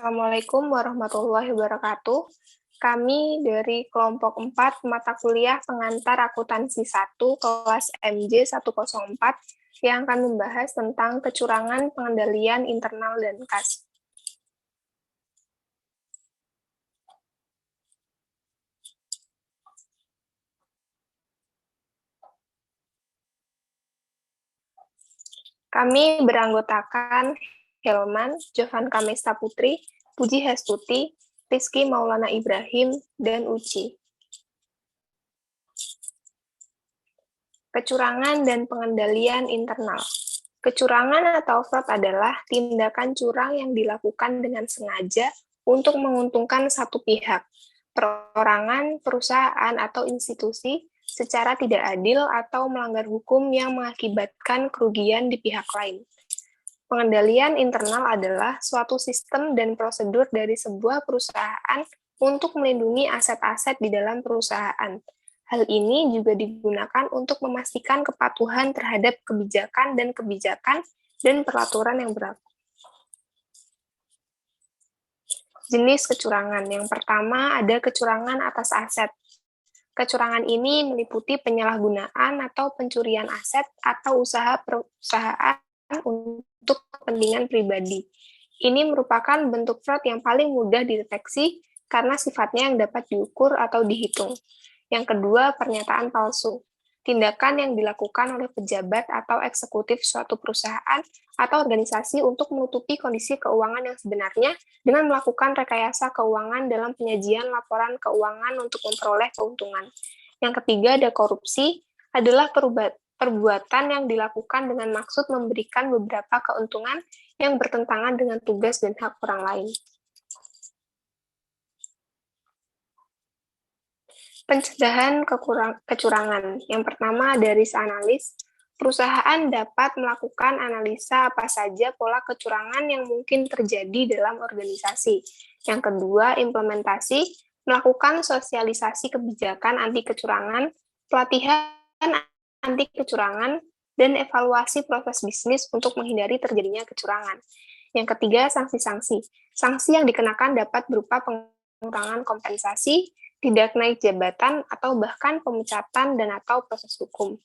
Assalamualaikum warahmatullahi wabarakatuh. Kami dari kelompok 4 mata kuliah pengantar akuntansi 1 kelas MJ 104 yang akan membahas tentang kecurangan pengendalian internal dan kas. Kami beranggotakan Hilman, Jovan Kamesta Putri, Puji Hestuti, Rizky Maulana Ibrahim, dan Uci. Kecurangan dan pengendalian internal. Kecurangan atau fraud adalah tindakan curang yang dilakukan dengan sengaja untuk menguntungkan satu pihak, perorangan, perusahaan, atau institusi secara tidak adil atau melanggar hukum yang mengakibatkan kerugian di pihak lain. Pengendalian internal adalah suatu sistem dan prosedur dari sebuah perusahaan untuk melindungi aset-aset di dalam perusahaan. Hal ini juga digunakan untuk memastikan kepatuhan terhadap kebijakan dan peraturan yang berlaku. Jenis kecurangan. Yang pertama ada kecurangan atas aset. Kecurangan ini meliputi penyalahgunaan atau pencurian aset atau usaha perusahaan untuk kepentingan pribadi. Ini merupakan bentuk fraud yang paling mudah dideteksi karena sifatnya yang dapat diukur atau dihitung. Yang kedua, pernyataan palsu. Tindakan yang dilakukan oleh pejabat atau eksekutif suatu perusahaan atau organisasi untuk menutupi kondisi keuangan yang sebenarnya dengan melakukan rekayasa keuangan dalam penyajian laporan keuangan untuk memperoleh keuntungan. Yang ketiga, ada korupsi, adalah perbuatan yang dilakukan dengan maksud memberikan beberapa keuntungan yang bertentangan dengan tugas dan hak orang lain. Pencegahan kecurangan. Yang pertama, dari analis, perusahaan dapat melakukan analisa apa saja pola kecurangan yang mungkin terjadi dalam organisasi. Yang kedua, implementasi, melakukan sosialisasi kebijakan anti kecurangan, pelatihan anti kecurangan, dan evaluasi proses bisnis untuk menghindari terjadinya kecurangan. Yang ketiga, sanksi-sanksi. Sanksi yang dikenakan dapat berupa pengurangan kompensasi, tidak naik jabatan, atau bahkan pemecatan dan atau proses hukum.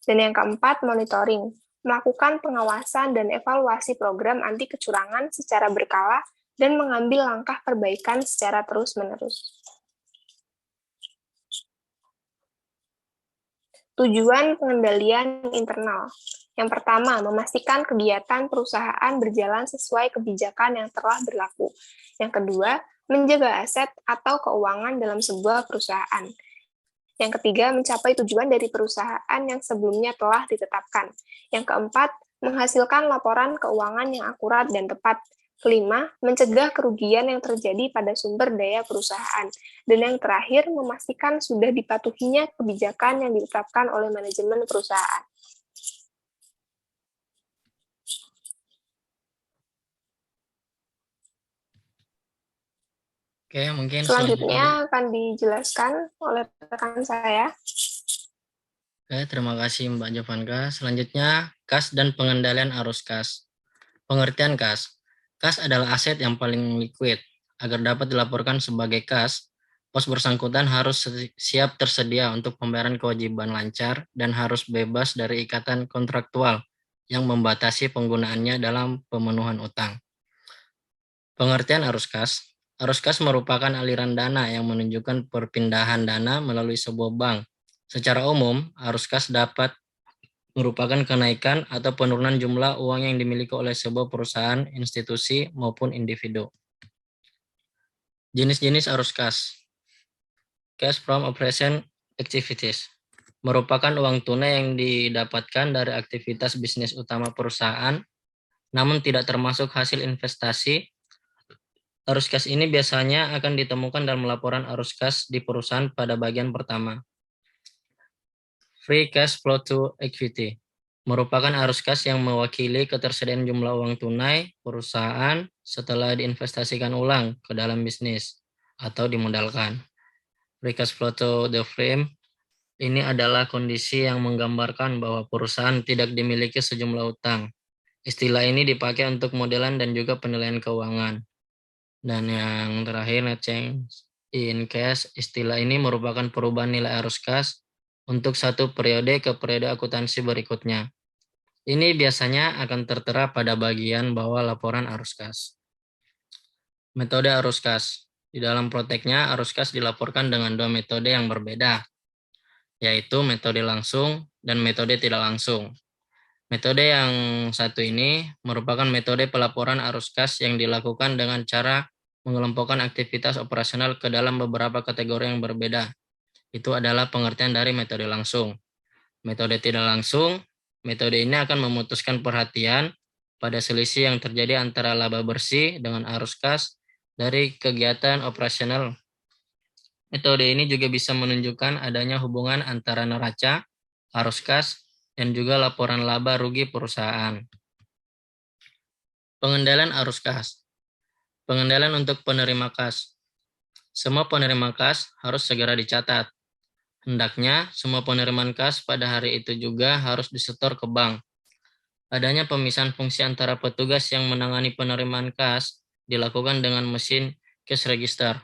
Dan yang keempat, monitoring. Melakukan pengawasan dan evaluasi program anti kecurangan secara berkala dan mengambil langkah perbaikan secara terus-menerus. Tujuan pengendalian internal. Yang pertama, memastikan kegiatan perusahaan berjalan sesuai kebijakan yang telah berlaku. Yang kedua, menjaga aset atau keuangan dalam sebuah perusahaan. Yang ketiga, mencapai tujuan dari perusahaan yang sebelumnya telah ditetapkan. Yang keempat, menghasilkan laporan keuangan yang akurat dan tepat. Kelima, mencegah kerugian yang terjadi pada sumber daya perusahaan. Dan yang terakhir, memastikan sudah dipatuhinya kebijakan yang ditetapkan oleh manajemen perusahaan. Oke, mungkin selanjutnya akan dijelaskan oleh rekan saya. Oke, terima kasih Mbak Jovanka. Selanjutnya, kas dan pengendalian arus kas. Pengertian kas. Kas adalah aset yang paling liquid. Agar dapat dilaporkan sebagai kas, pos bersangkutan harus siap tersedia untuk pembayaran kewajiban lancar dan harus bebas dari ikatan kontraktual yang membatasi penggunaannya dalam pemenuhan utang. Pengertian arus kas. Arus kas merupakan aliran dana yang menunjukkan perpindahan dana melalui sebuah bank. Secara umum, arus kas dapat merupakan kenaikan atau penurunan jumlah uang yang dimiliki oleh sebuah perusahaan, institusi, maupun individu. Jenis-jenis arus kas. Cash from operation activities. Merupakan uang tunai yang didapatkan dari aktivitas bisnis utama perusahaan, namun tidak termasuk hasil investasi. Arus kas ini biasanya akan ditemukan dalam laporan arus kas di perusahaan pada bagian pertama. Free cash flow to equity merupakan arus kas yang mewakili ketersediaan jumlah uang tunai perusahaan setelah diinvestasikan ulang ke dalam bisnis atau dimodalkan. Free cash flow to the firm ini adalah kondisi yang menggambarkan bahwa perusahaan tidak dimiliki sejumlah utang. Istilah ini dipakai untuk modelan dan juga penilaian keuangan. Dan yang terakhir, net change in cash. Istilah ini merupakan perubahan nilai arus kas untuk satu periode ke periode akuntansi berikutnya. Ini biasanya akan tertera pada bagian bawah laporan arus kas. Metode arus kas. Di dalam proteknya, arus kas dilaporkan dengan dua metode yang berbeda, yaitu metode langsung dan metode tidak langsung. Metode yang satu ini merupakan metode pelaporan arus kas yang dilakukan dengan cara mengelompokkan aktivitas operasional ke dalam beberapa kategori yang berbeda. Itu adalah pengertian dari metode langsung. Metode tidak langsung, metode ini akan memutuskan perhatian pada selisih yang terjadi antara laba bersih dengan arus kas dari kegiatan operasional. Metode ini juga bisa menunjukkan adanya hubungan antara neraca, arus kas, dan juga laporan laba rugi perusahaan. Pengendalian arus kas. Pengendalian untuk penerima kas. Semua penerima kas harus segera dicatat. Hendaknya semua penerimaan kas pada hari itu juga harus disetor ke bank. Adanya pemisahan fungsi antara petugas yang menangani penerimaan kas dilakukan dengan mesin cash register.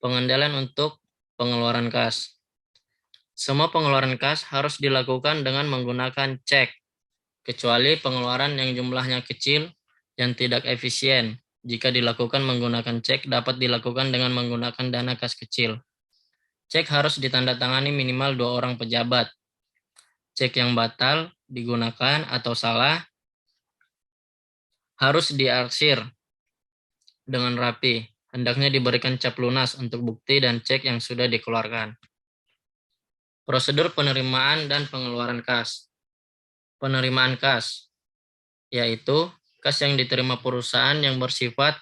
Pengendalian untuk pengeluaran kas. Semua pengeluaran kas harus dilakukan dengan menggunakan cek, kecuali pengeluaran yang jumlahnya kecil dan tidak efisien. Jika dilakukan menggunakan cek, dapat dilakukan dengan menggunakan dana kas kecil. Cek harus ditandatangani minimal 2 orang pejabat. Cek yang batal, digunakan, atau salah harus diarsir dengan rapi. Hendaknya diberikan cap lunas untuk bukti dan cek yang sudah dikeluarkan. Prosedur penerimaan dan pengeluaran kas. Penerimaan kas, yaitu kas yang diterima perusahaan yang bersifat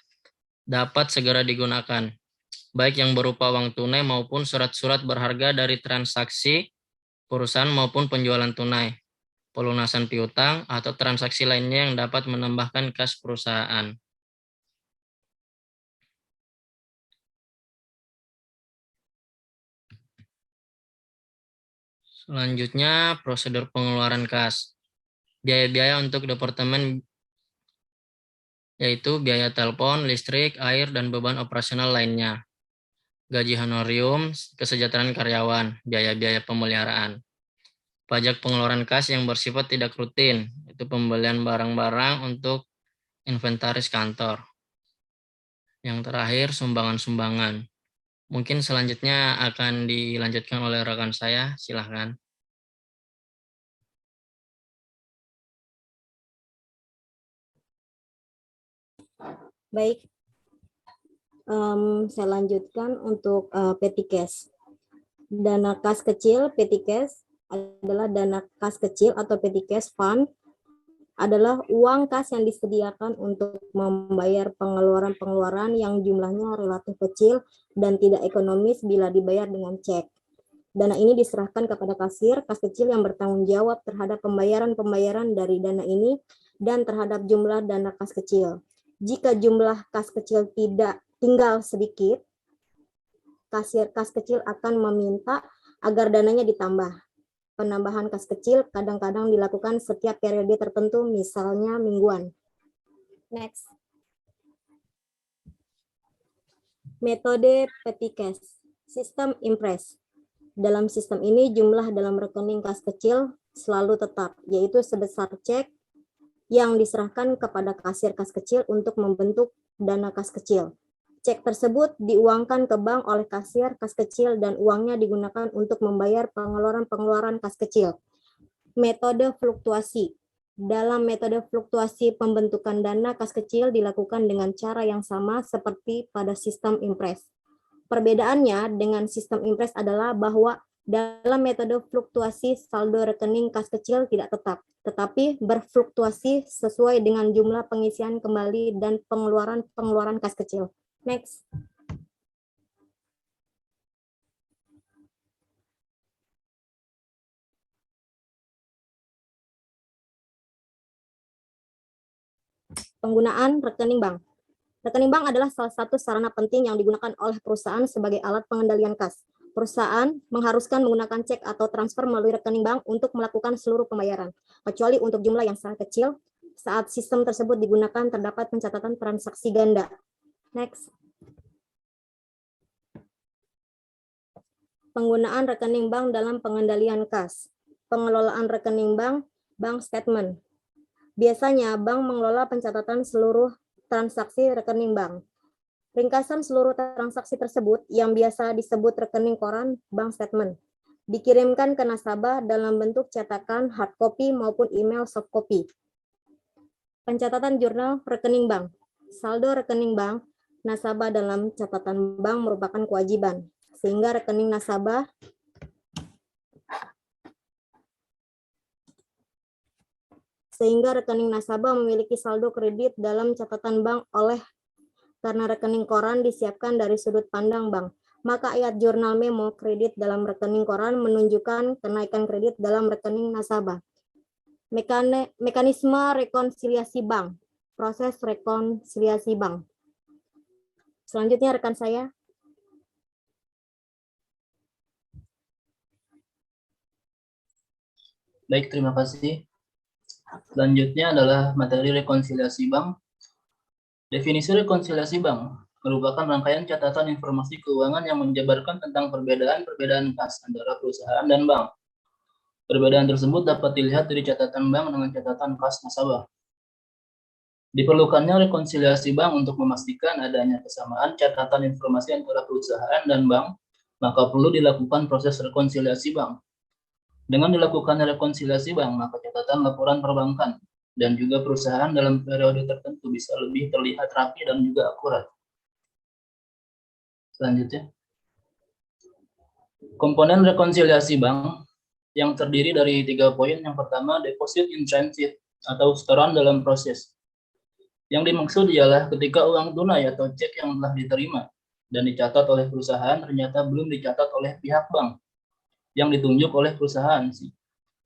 dapat segera digunakan, baik yang berupa uang tunai maupun surat-surat berharga dari transaksi perusahaan maupun penjualan tunai, pelunasan piutang, atau transaksi lainnya yang dapat menambahkan kas perusahaan. Selanjutnya, prosedur pengeluaran kas. Biaya-biaya untuk departemen yaitu biaya telepon, listrik, air, dan beban operasional lainnya. Gaji honorium, kesejahteraan karyawan, biaya-biaya pemeliharaan. Pajak pengeluaran kas yang bersifat tidak rutin, itu pembelian barang-barang untuk inventaris kantor. Yang terakhir, sumbangan-sumbangan. Mungkin selanjutnya akan dilanjutkan oleh rekan saya, silahkan. Baik, saya lanjutkan untuk petty cash. Dana kas kecil petty cash adalah dana kas kecil atau petty cash fund adalah uang kas yang disediakan untuk membayar pengeluaran-pengeluaran yang jumlahnya relatif kecil dan tidak ekonomis bila dibayar dengan cek. Dana ini diserahkan kepada kasir kas kecil yang bertanggung jawab terhadap pembayaran-pembayaran dari dana ini dan terhadap jumlah dana kas kecil. Jika jumlah kas kecil tidak tinggal sedikit, kasir kas kecil akan meminta agar dananya ditambah. Penambahan kas kecil kadang-kadang dilakukan setiap periode tertentu, misalnya mingguan. Next. Metode petty cash. Sistem impress. Dalam sistem ini jumlah dalam rekening kas kecil selalu tetap, yaitu sebesar cek yang diserahkan kepada kasir kas kecil untuk membentuk dana kas kecil. Cek tersebut diuangkan ke bank oleh kasir kas kecil dan uangnya digunakan untuk membayar pengeluaran-pengeluaran kas kecil. Metode fluktuasi. Dalam metode fluktuasi pembentukan dana kas kecil dilakukan dengan cara yang sama seperti pada sistem impress. Perbedaannya dengan sistem impress adalah bahwa dalam metode fluktuasi saldo rekening kas kecil tidak tetap, tetapi berfluktuasi sesuai dengan jumlah pengisian kembali dan pengeluaran kas kecil. Next. Penggunaan rekening bank. Rekening bank adalah salah satu sarana penting yang digunakan oleh perusahaan sebagai alat pengendalian kas. Perusahaan mengharuskan menggunakan cek atau transfer melalui rekening bank untuk melakukan seluruh pembayaran, kecuali untuk jumlah yang sangat kecil. Saat sistem tersebut digunakan, terdapat pencatatan transaksi ganda. Next. Penggunaan rekening bank dalam pengendalian kas. Pengelolaan rekening bank, bank statement. Biasanya bank mengelola pencatatan seluruh transaksi rekening bank. Ringkasan seluruh transaksi tersebut yang biasa disebut rekening koran, bank statement, dikirimkan ke nasabah dalam bentuk cetakan hard copy maupun email soft copy. Pencatatan jurnal rekening bank. Saldo rekening bank nasabah dalam catatan bank merupakan kewajiban, sehingga rekening nasabah memiliki saldo kredit dalam catatan bank karena rekening koran disiapkan dari sudut pandang bank. Maka ayat jurnal memo kredit dalam rekening koran menunjukkan kenaikan kredit dalam rekening nasabah. Mekanisme rekonsiliasi bank. Proses rekonsiliasi bank. Selanjutnya rekan saya. Baik, terima kasih. Selanjutnya adalah materi rekonsiliasi bank. Definisi rekonsiliasi bank merupakan rangkaian catatan informasi keuangan yang menjabarkan tentang perbedaan kas antara perusahaan dan bank. Perbedaan tersebut dapat dilihat dari catatan bank dengan catatan kas nasabah. Diperlukannya rekonsiliasi bank untuk memastikan adanya kesamaan catatan informasi antara perusahaan dan bank, maka perlu dilakukan proses rekonsiliasi bank. Dengan dilakukan rekonsiliasi bank, maka catatan laporan perbankan dan juga perusahaan dalam periode tertentu bisa lebih terlihat rapi dan juga akurat. Selanjutnya, komponen rekonsiliasi bank yang terdiri dari 3 poin. Yang pertama, deposit in transit atau setoran dalam proses. Yang dimaksud ialah ketika uang tunai atau cek yang telah diterima dan dicatat oleh perusahaan ternyata belum dicatat oleh pihak bank yang ditunjuk oleh perusahaan.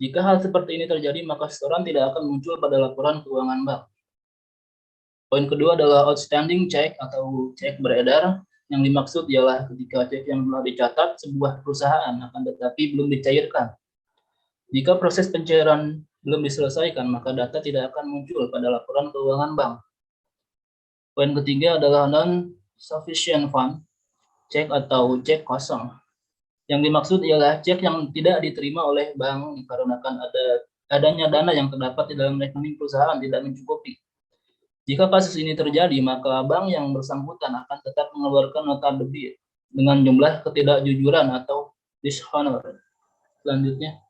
Jika hal seperti ini terjadi, maka setoran tidak akan muncul pada laporan keuangan bank. Poin kedua adalah outstanding check atau cek beredar. Yang dimaksud ialah ketika cek yang telah dicatat sebuah perusahaan akan tetapi belum dicairkan. Jika proses pencairan belum diselesaikan, maka data tidak akan muncul pada laporan keuangan bank. Poin ketiga adalah non-sufficient fund, cek atau cek kosong. Yang dimaksud ialah cek yang tidak diterima oleh bank dikarenakan adanya dana yang terdapat di dalam rekening perusahaan tidak mencukupi. Jika kasus ini terjadi, maka bank yang bersangkutan akan tetap mengeluarkan nota debit dengan jumlah ketidakjujuran atau dishonor. Selanjutnya,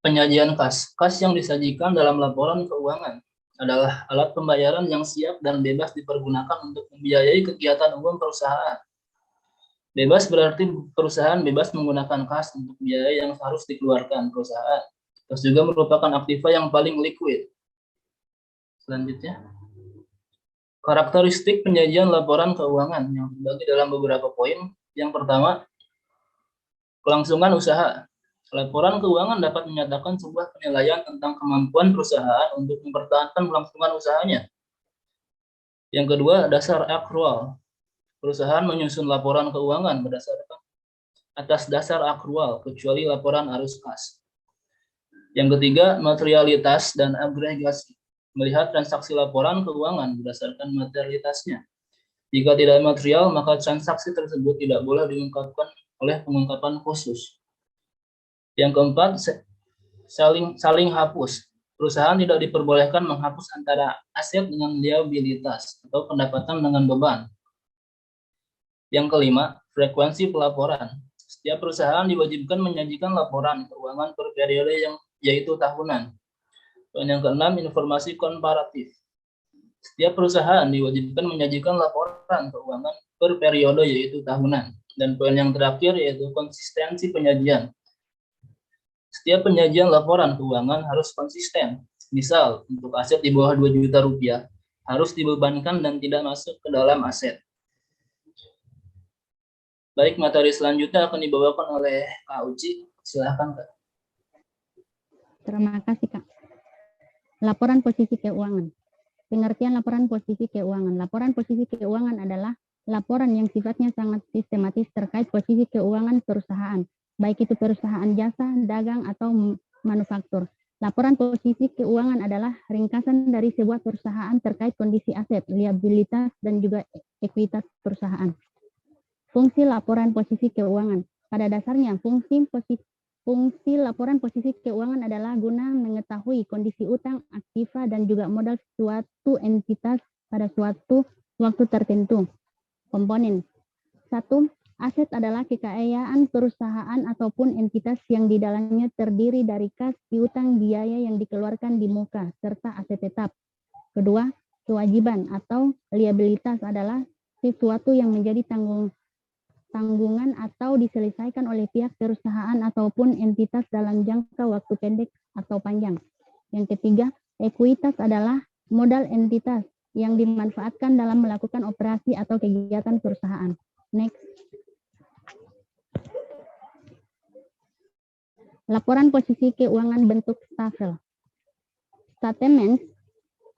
penyajian kas. Kas yang disajikan dalam laporan keuangan adalah alat pembayaran yang siap dan bebas dipergunakan untuk membiayai kegiatan umum perusahaan. Bebas berarti perusahaan bebas menggunakan kas untuk biaya yang harus dikeluarkan perusahaan. Kas juga merupakan aktiva yang paling liquid. Selanjutnya, karakteristik penyajian laporan keuangan yang terbagi dalam beberapa poin. Yang pertama, kelangsungan usaha. Laporan keuangan dapat menyatakan sebuah penilaian tentang kemampuan perusahaan untuk mempertahankan kelangsungan usahanya. Yang kedua, dasar akrual. Perusahaan menyusun laporan keuangan berdasarkan atas dasar akrual, kecuali laporan arus kas. Yang ketiga, materialitas dan agregasi. Melihat transaksi laporan keuangan berdasarkan materialitasnya. Jika tidak material, maka transaksi tersebut tidak boleh diungkapkan oleh pengungkapan khusus. Yang keempat, saling hapus. Perusahaan tidak diperbolehkan menghapus antara aset dengan liabilitas atau pendapatan dengan beban. Yang kelima, frekuensi pelaporan. Setiap perusahaan diwajibkan menyajikan laporan keuangan per periode yaitu tahunan. Dan yang keenam, informasi komparatif. Setiap perusahaan diwajibkan menyajikan laporan keuangan per periode yaitu tahunan. Dan poin yang terakhir yaitu konsistensi penyajian. Setiap penyajian laporan keuangan harus konsisten. Misal, untuk aset di bawah 2 juta rupiah, harus dibebankan dan tidak masuk ke dalam aset. Baik, materi selanjutnya akan dibawakan oleh Kak Uci. Silakan, Kak. Terima kasih, Kak. Laporan posisi keuangan. Pengertian laporan posisi keuangan. Laporan posisi keuangan adalah laporan yang sifatnya sangat sistematis terkait posisi keuangan perusahaan, baik itu perusahaan jasa, dagang, atau manufaktur. Laporan posisi keuangan adalah ringkasan dari sebuah perusahaan terkait kondisi aset, liabilitas, dan juga ekuitas perusahaan. Fungsi laporan posisi keuangan. Pada dasarnya, fungsi laporan posisi keuangan adalah guna mengetahui kondisi utang, aktiva, dan juga modal suatu entitas pada suatu waktu tertentu. Komponen. 1. Aset adalah kekayaan perusahaan ataupun entitas yang di dalamnya terdiri dari kas, piutang, biaya yang dikeluarkan di muka, serta aset tetap. Kedua, kewajiban atau liabilitas adalah sesuatu yang menjadi tanggungan atau diselesaikan oleh pihak perusahaan ataupun entitas dalam jangka waktu pendek atau panjang. Yang ketiga, ekuitas adalah modal entitas yang dimanfaatkan dalam melakukan operasi atau kegiatan perusahaan. Next. Laporan posisi keuangan bentuk stafel. Statements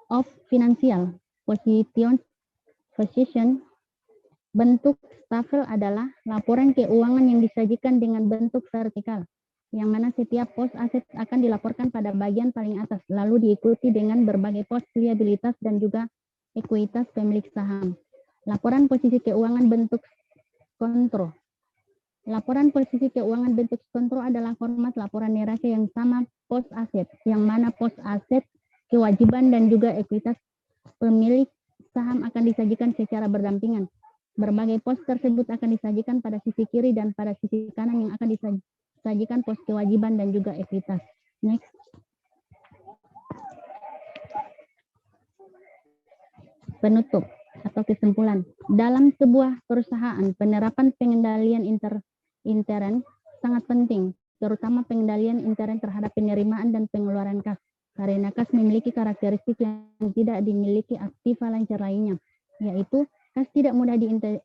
of financial position. Bentuk stafel adalah laporan keuangan yang disajikan dengan bentuk vertikal, yang mana setiap pos aset akan dilaporkan pada bagian paling atas, lalu diikuti dengan berbagai pos liabilitas dan juga ekuitas pemilik saham. Laporan posisi keuangan bentuk kontrol. Laporan posisi keuangan bentuk kontrol adalah format laporan neraca yang sama pos aset, yang mana pos aset, kewajiban, dan juga ekuitas pemilik saham akan disajikan secara berdampingan. Berbagai pos tersebut akan disajikan pada sisi kiri dan pada sisi kanan yang akan disajikan pos kewajiban dan juga ekuitas. Next. Penutup atau kesimpulan. Dalam sebuah perusahaan, penerapan pengendalian intern sangat penting, terutama pengendalian intern terhadap penerimaan dan pengeluaran kas, karena kas memiliki karakteristik yang tidak dimiliki aktiva lancar lainnya, yaitu kas tidak mudah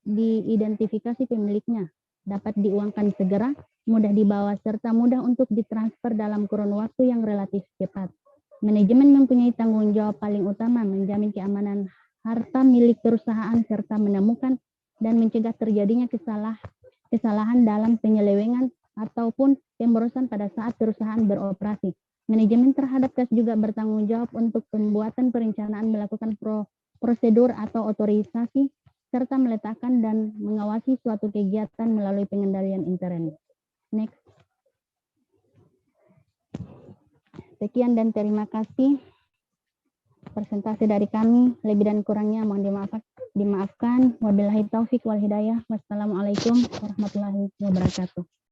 diidentifikasi pemiliknya, dapat diuangkan segera, mudah dibawa, serta mudah untuk ditransfer dalam kurun waktu yang relatif cepat. Manajemen mempunyai tanggung jawab paling utama menjamin keamanan harta milik perusahaan serta menemukan dan mencegah terjadinya kesalahan dalam penyelewengan ataupun pemborosan pada saat perusahaan beroperasi. Manajemen terhadap kas juga bertanggung jawab untuk pembuatan perencanaan, melakukan prosedur atau otorisasi, serta meletakkan dan mengawasi suatu kegiatan melalui pengendalian intern. Next. Sekian dan terima kasih. Presentasi dari kami, lebih dan kurangnya mohon dimaafkan. Wabillahi taufik wal hidayah. Wassalamualaikum warahmatullahi wabarakatuh.